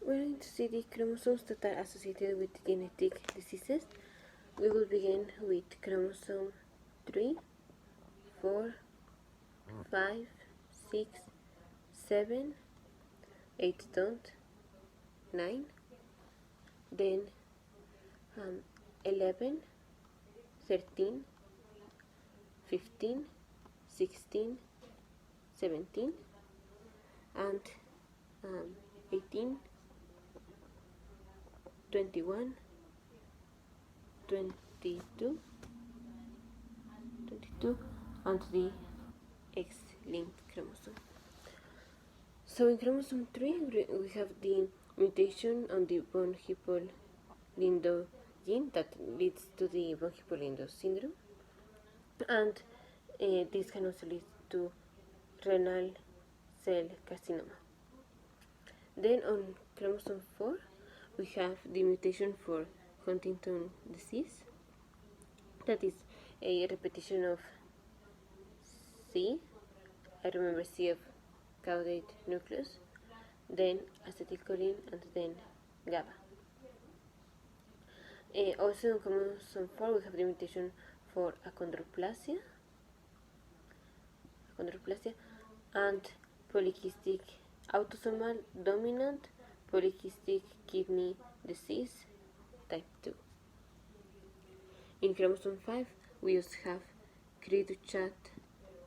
We're going to see the chromosomes that are associated with genetic diseases. We will begin with chromosome 3, 4, 5, 6, 7, 8 don't, 9, then 11, 13, 15, 16, 17, and 18, 21, 22, and the X-linked chromosome. So in chromosome 3, we have the mutation on the von Hippel-Lindau gene that leads to the von Hippel-Lindau syndrome, and this can also lead to renal cell carcinoma. Then on chromosome 4, we have the mutation for Huntington disease, that is a repetition of C, I remember C of caudate nucleus, then acetylcholine, and then GABA. Also on chromosome 4, we have the mutation for achondroplasia and polycystic autosomal dominant polycystic kidney disease type 2. In chromosome 5, we also have Cri-du-Chat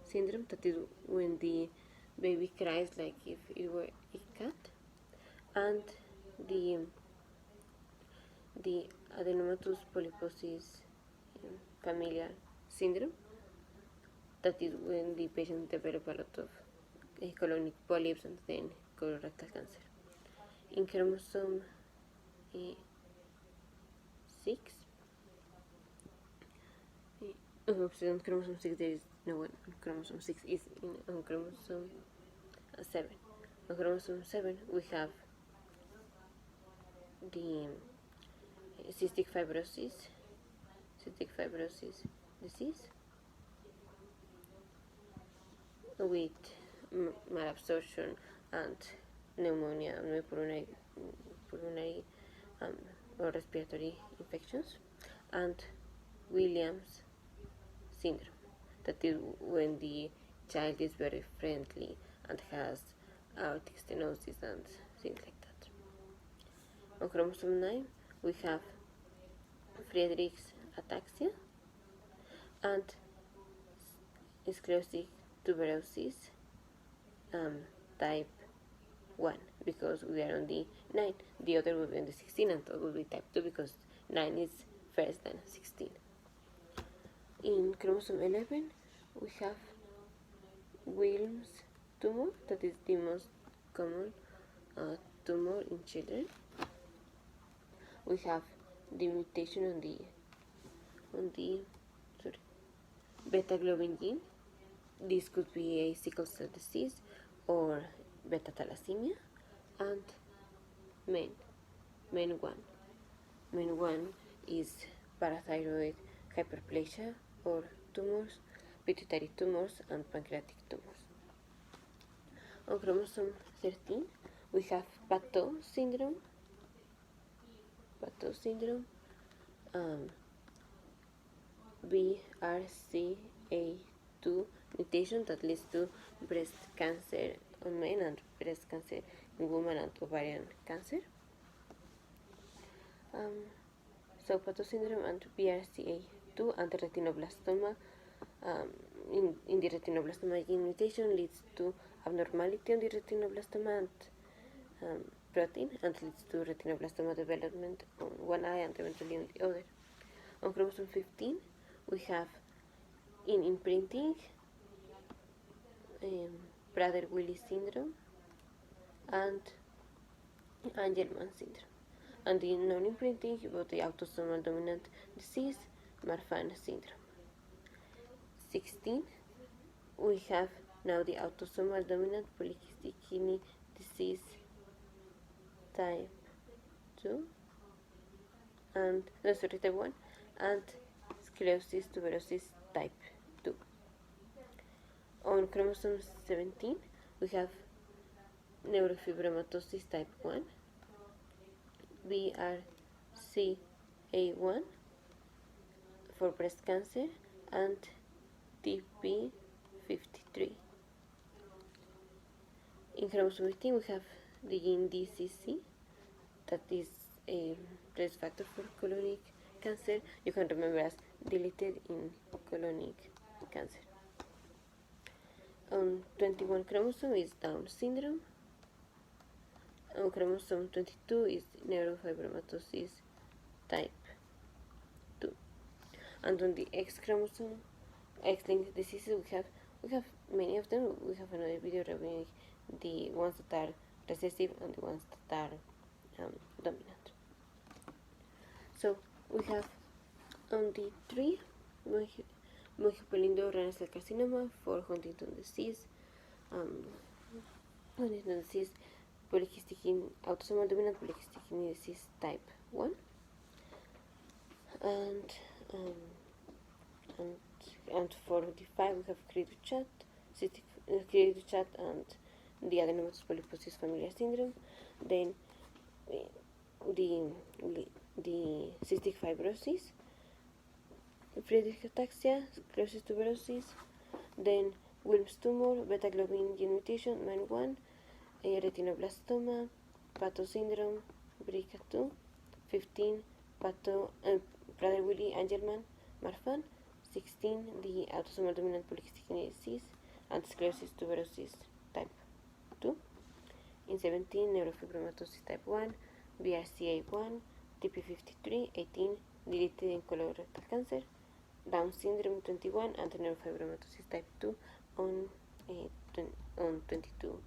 syndrome, that is when the baby cries like if it were a cat, and the adenomatous polyposis familial syndrome, that is when the patient develops a lot of colonic polyps and then colorectal cancer. In chromosome 6, on chromosome 6 there is no one. On chromosome 6 is on chromosome 7. On chromosome 7 we have the cystic fibrosis disease with malabsorption and pneumonia and pulmonary or respiratory infections, and Williams syndrome, that is when the child is very friendly and has aortic stenosis and things like that. On chromosome 9 we have Friedreich's ataxia and sclerotic tuberosis type 1, because we are on the 9. The other will be on the 16, and that will be type 2 because 9 is first than 16. In chromosome 11 we have Wilms tumor, that is the most common tumor in children. We have the mutation on the beta globin gene. This could be a sickle cell disease or beta thalassemia, and MEN1 is parathyroid hyperplasia or tumors, pituitary tumors, and pancreatic tumors. On chromosome 13 we have Pateau syndrome, BRCA2 mutation that leads to breast cancer on men and breast cancer in women and ovarian cancer. So Pateau syndrome and BRCA2 and retinoblastoma, in the retinoblastoma gene mutation leads to abnormality on the retinoblastoma and protein, and leads to retinoblastoma development on one eye and eventually on the other. On chromosome 15 we have in imprinting Prader-Willi syndrome and Angelman syndrome, and in non-imprinting about the autosomal dominant disease Marfan syndrome. 16 we have now the autosomal dominant polycystic kidney disease type 2 and type 1 and sclerosis tuberosis type 2. On chromosome 17 we have neurofibromatosis type 1 BRCA1 for breast cancer, and TP53. In chromosome 15 we have the gene DCC, that is a risk factor for colonic cancer. You can remember as deleted in colonic cancer. On 21 chromosome is Down syndrome. On chromosome 22 is neurofibromatosis type 2. And on the X chromosome, X-linked diseases, we have many of them. We have another video reviewing the ones that are recessive and the ones that are dominant. So we have on the 3 multiple renal cell carcinoma for Huntington disease, polycystic autosomal dominant polycystic kidney disease type 1, and for the 5 we have cystic chat and the adenomatous polyposis familiar syndrome. Then the cystic fibrosis, Friedreich ataxia, sclerosis tuberosis, then Wilms tumor, beta globin gene mutation, MEN1, retinoblastoma, Pato syndrome, BRCA2, 15, Prader-Willi, Angelman, Marfan, 16, the autosomal dominant polycystic kidney disease, and sclerosis tuberosis type 2. In 17, neurofibromatosis type 1, BRCA1, TP53, 18, deleted in colorectal cancer, Down syndrome 21, and neurofibromatosis type 2 on 22